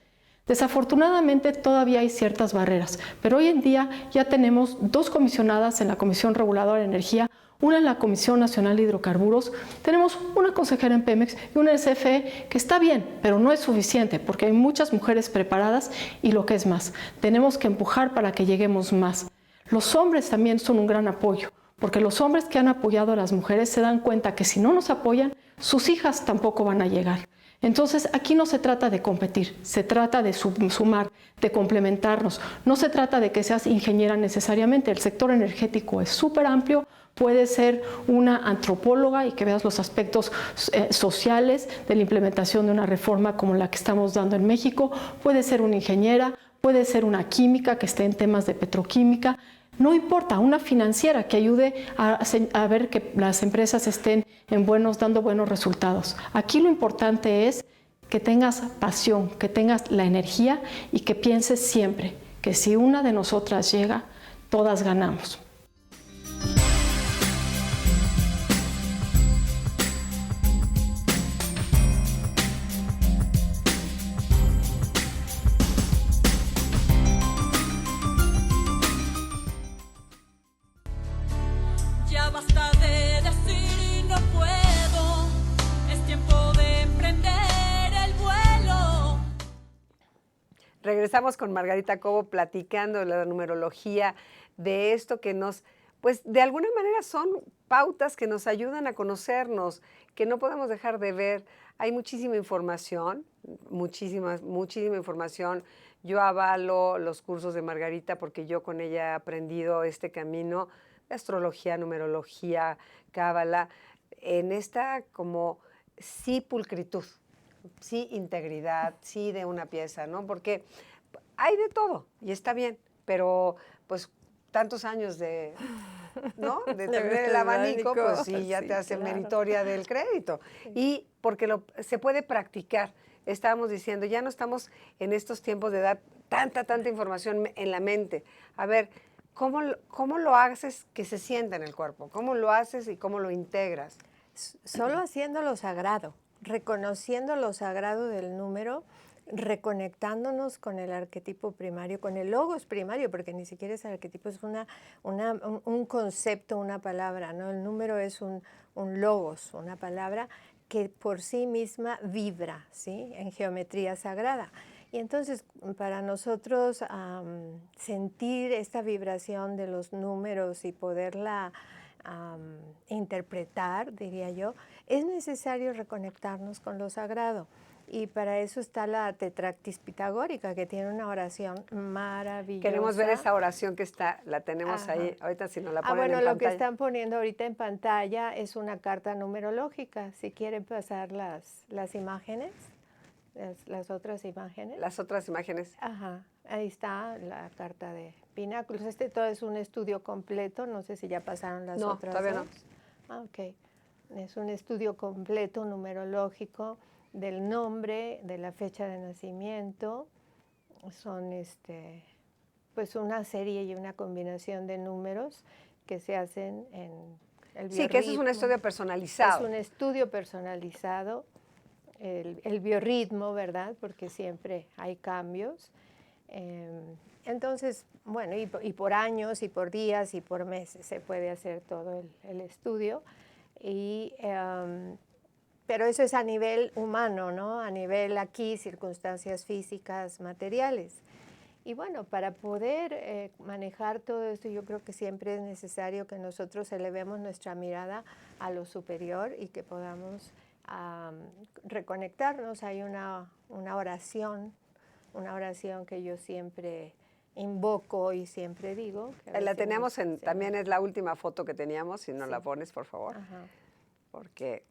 Desafortunadamente todavía hay ciertas barreras, pero hoy en día ya tenemos 2 comisionadas en la Comisión Reguladora de Energía, una en la Comisión Nacional de Hidrocarburos, tenemos una consejera en Pemex y una en CFE, que está bien, pero no es suficiente porque hay muchas mujeres preparadas y lo que es más, tenemos que empujar para que lleguemos más. Los hombres también son un gran apoyo, porque los hombres que han apoyado a las mujeres se dan cuenta que si no nos apoyan, sus hijas tampoco van a llegar. Entonces, aquí no se trata de competir, se trata de sumar, de complementarnos. No se trata de que seas ingeniera necesariamente, el sector energético es súper amplio. Puede ser una antropóloga y que veas los aspectos sociales de la implementación de una reforma como la que estamos dando en México. Puede ser una ingeniera, puede ser una química que esté en temas de petroquímica. No importa, una financiera que ayude a ver que las empresas estén dando buenos resultados. Aquí lo importante es que tengas pasión, que tengas la energía y que pienses siempre que si una de nosotras llega, todas ganamos. Ya basta de decir no puedo, es tiempo de emprender el vuelo. Regresamos con Margarita Cobo platicando de la numerología, de esto que pues de alguna manera son pautas que nos ayudan a conocernos, que no podemos dejar de ver. Hay muchísima información, muchísima información. Yo avalo los cursos de Margarita porque yo con ella he aprendido este camino de astrología, numerología, cábala. en esta como sí pulcritud, sí integridad, sí de una pieza, ¿no? Porque hay de todo y está bien, pero pues tantos años de, ¿no? De tener el abanico, pues sí, ya sí, te hace claro. meritoria del crédito. Y porque se puede practicar. Estábamos diciendo, ya no estamos en estos tiempos de dar tanta información en la mente. A ver, ¿cómo lo haces que se sienta en el cuerpo? ¿Cómo lo haces y cómo lo integras? Solo haciendo lo sagrado, reconociendo lo sagrado del número, reconectándonos con el arquetipo primario, con el logos primario, porque ni siquiera es arquetipo, es un concepto, una palabra, ¿no? El número es un logos, una palabra que por sí misma vibra, ¿sí? En geometría sagrada. Y entonces, para nosotros sentir esta vibración de los números y poderla interpretar, diría yo, es necesario reconectarnos con lo sagrado. Y para eso está la tetractis pitagórica, que tiene una oración maravillosa. Queremos ver esa oración que está, la tenemos Ajá. ahí, ahorita si nos la ponen Bueno, en lo pantalla. que están poniendo ahorita en pantalla es una carta numerológica. Si quieren pasar las imágenes, las otras imágenes. Las otras imágenes. Ajá, ahí está la carta de pináculos. Todo es un estudio completo, no sé si ya pasaron las No, otras todavía dos. Ok. Es un estudio completo numerológico del nombre, de la fecha de nacimiento. Son pues una serie y una combinación de números que se hacen en el biorritmo. Sí, que eso es un estudio personalizado. Es un estudio personalizado, el biorritmo, ¿verdad? Porque siempre hay cambios. Entonces, bueno, y por años, y por días, y por meses se puede hacer todo el estudio. Pero eso es a nivel humano, ¿no? A nivel aquí, circunstancias físicas, materiales. Y bueno, para poder manejar todo esto, yo creo que siempre es necesario que nosotros elevemos nuestra mirada a lo superior y que podamos reconectarnos. Hay una oración que yo siempre invoco y siempre digo. La teníamos también es es la última foto que teníamos, si no sí. la pones, por favor. Ajá. Porque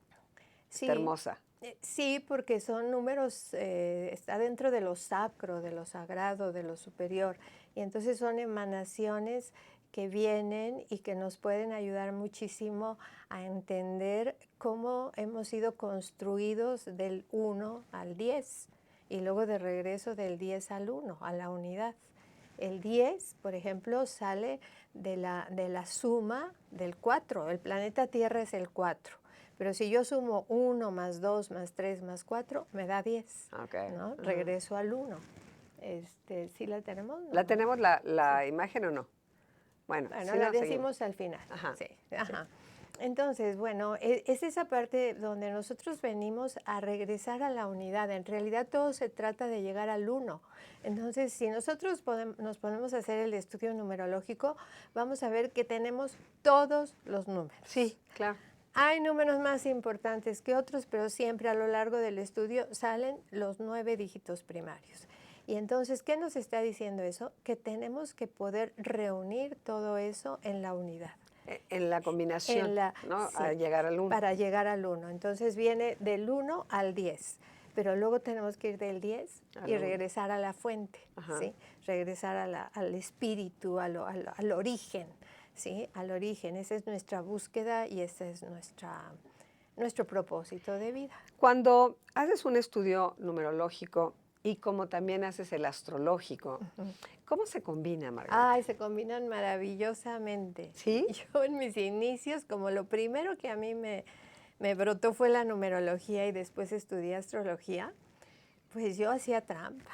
Sí, está hermosa. Sí, porque son números, está dentro de lo sacro, de lo sagrado, de lo superior. Y entonces son emanaciones que vienen y que nos pueden ayudar muchísimo a entender cómo hemos sido construidos del 1 al 10 y luego de regreso del 10 al 1, a la unidad. El 10, por ejemplo, sale de la suma del 4. El planeta Tierra es el 4. Pero si yo sumo 1 más 2 más 3 más 4, me da 10. Okay. ¿No? Regreso al 1. ¿Sí la tenemos? ¿No? ¿La tenemos la imagen o no? Bueno, si la no, decimos al final. Ajá. Sí. Ajá. Entonces, bueno, es esa parte donde nosotros venimos a regresar a la unidad. En realidad todo se trata de llegar al 1. Entonces, si nosotros nos ponemos a hacer el estudio numerológico, vamos a ver que tenemos todos los números. Sí, claro. Hay números más importantes que otros, pero siempre a lo largo del estudio salen los 9 dígitos primarios. Y entonces, ¿qué nos está diciendo eso? Que tenemos que poder reunir todo eso en la unidad. En la combinación, ¿no? Sí, a llegar al 1. Para llegar al 1. Entonces viene del 1 al 10. Pero luego tenemos que ir del 10 y regresar a la fuente, ¿sí? Regresar al espíritu, al origen. ¿Sí? Al origen. Esa es nuestra búsqueda y ese es nuestro propósito de vida. Cuando haces un estudio numerológico y como también haces el astrológico, ¿cómo se combina, Margarita? Ay, se combinan maravillosamente. ¿Sí? Yo en mis inicios, como lo primero que a mí me brotó fue la numerología y después estudié astrología, pues yo hacía trampa.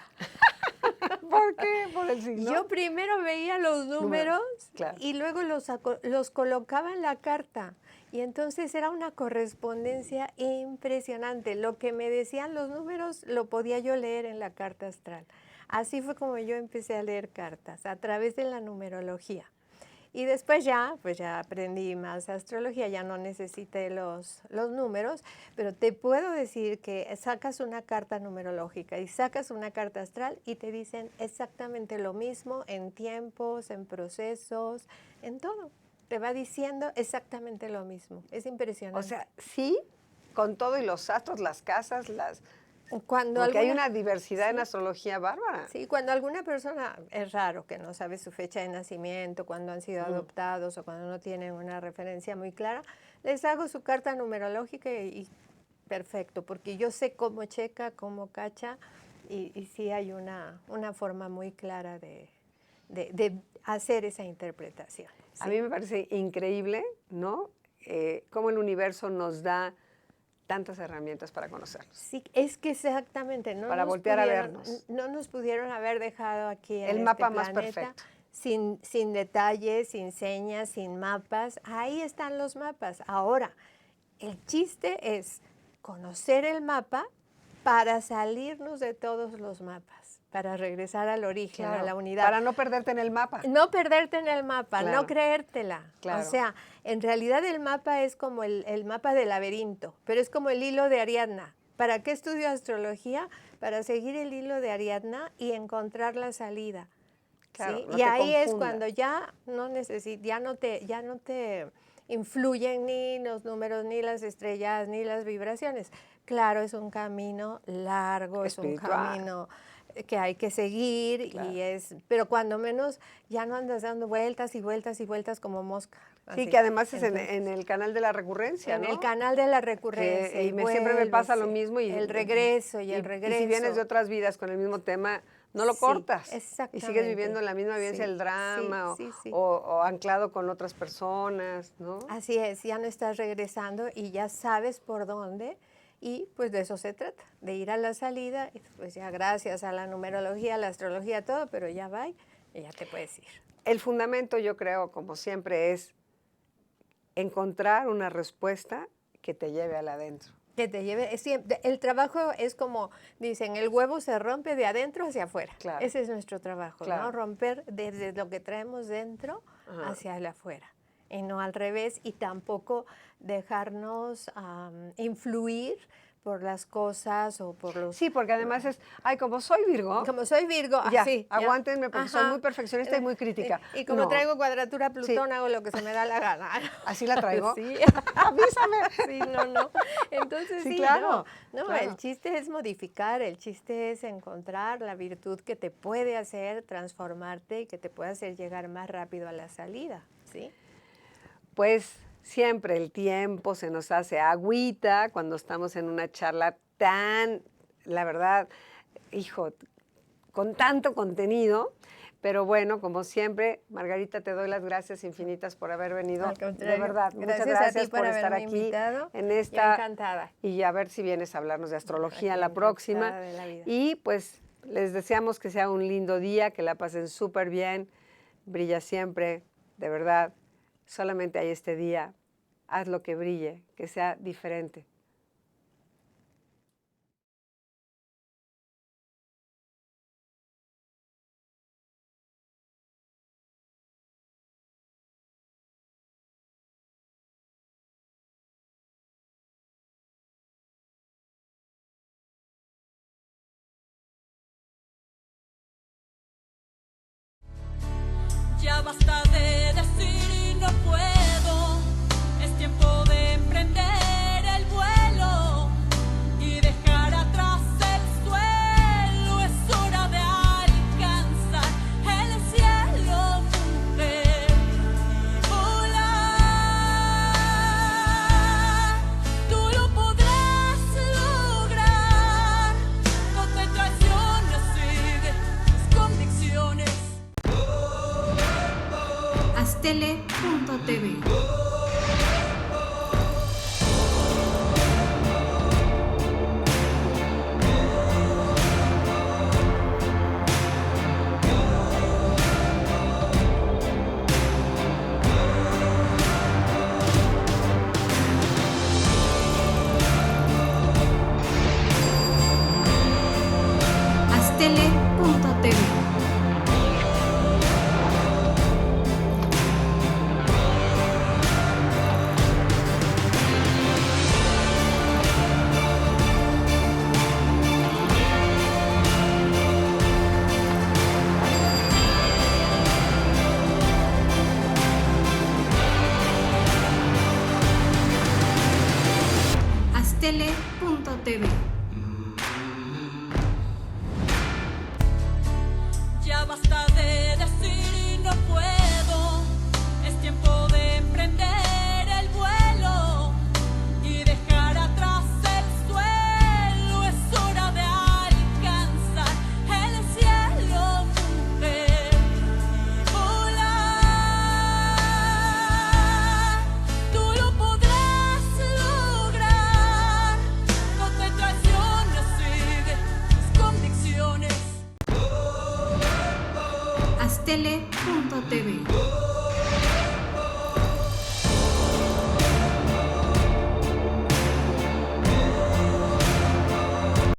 ¿Por qué? ¿Por el signo? Yo primero veía los números claro. y luego los colocaba en la carta. Y entonces era una correspondencia impresionante. Lo que me decían los números lo podía yo leer en la carta astral. Así fue como yo empecé a leer cartas, a través de la numerología. Y después pues ya aprendí más astrología, ya no necesité los números, pero te puedo decir que sacas una carta numerológica y sacas una carta astral y te dicen exactamente lo mismo en tiempos, en procesos, en todo. te va diciendo exactamente lo mismo. Es impresionante. O sea, sí, con todo y los astros, las casas, Cuando porque hay alguna- una diversidad en Sí. astrología bárbara. Sí, cuando alguna persona, es raro que no sabe su fecha de nacimiento, cuando han sido adoptados o cuando no tienen una referencia muy clara, les hago su carta numerológica y perfecto, porque yo sé cómo checa, cómo cacha y sí hay una forma muy clara de hacer esa interpretación. A ¿sí? mí me parece increíble, ¿no? Cómo el universo nos da tantas herramientas para conocernos. Sí, es que exactamente. Para voltear a vernos. No nos pudieron haber dejado aquí en El este mapa más planeta perfecto. sin detalles, sin señas, sin mapas. Ahí están los mapas. Ahora, el chiste es conocer el mapa para salirnos de todos los mapas, para regresar al origen, a la unidad. Para no perderte en el mapa. No perderte en el mapa, Claro. no creértela. Claro. O sea, en realidad el mapa es como el mapa del laberinto, pero es como el hilo de Ariadna. ¿Para qué estudio astrología? Para seguir el hilo de Ariadna y encontrar la salida. Claro, ¿sí? no Y te ahí es confundas. cuando ya no te influyen ni los números, ni las estrellas, ni las vibraciones. Claro, es un camino largo, es un Espiritual. camino que hay que seguir, Claro. pero cuando menos ya no andas dando vueltas y vueltas y vueltas como mosca. Sí, así. que además es Entonces, en el canal de la recurrencia, en ¿no? el canal de la recurrencia. Que- y y siempre me pasa lo vuelves, mismo. Y el regreso y el regreso. Y si vienes de otras vidas con el mismo tema, no lo Sí, cortas. Y exactamente. sigues viviendo la misma vivencia, Sí, el drama, sí, sí. o anclado con otras personas, ¿no? Así es, ya no estás regresando y ya sabes por dónde. Y pues de eso se trata, de ir a la salida, y pues ya gracias a la numerología, a la astrología, todo, pero ya va y ya te puedes ir. El fundamento, yo creo, como siempre, es encontrar una respuesta que te lleve al adentro. Que te lleve, el trabajo es como dicen, el huevo se rompe de adentro hacia afuera. Claro. Ese es nuestro trabajo, Claro. ¿no? Romper desde lo que traemos dentro Ajá. hacia el afuera. Y no al revés, y tampoco dejarnos influir por las cosas o por los... Sí, porque además es, ay, como soy Virgo, Como soy Virgo, ya, así. aguántenme porque soy Ajá. muy perfeccionista y muy crítica. Y como No. traigo cuadratura Plutón, Sí. hago lo que se me da la gana. ¿Así la traigo? Sí. Avísame. Sí, no. Entonces Sí, sí, claro, no, claro. el chiste es modificar, el chiste es encontrar la virtud que te puede hacer transformarte y que te puede hacer llegar más rápido a la salida, ¿sí? Pues siempre el tiempo se nos hace agüita cuando estamos en una charla tan, la verdad, hijo, con tanto contenido. Pero bueno, como siempre, Margarita, te doy las gracias infinitas por haber venido. Al contrario, De verdad, muchas gracias a gracias ti por estar haberme aquí invitado. en Yo esta. encantada. Y a ver si vienes a hablarnos de astrología Aquí la próxima. encantada de la vida. Y pues les deseamos que sea un lindo día, que la pasen súper bien. Brilla siempre, de verdad. Solamente hay este día. Haz lo que brille, que sea diferente. Ya basta de decir no puedo, es tiempo de emprender el vuelo y dejar atrás el suelo, es hora de alcanzar el cielo, mujer, y volar. Tú lo podrás lograr, no te traiciones, sigue tus convicciones. Astele.tv. Astele.tv. astl.tv.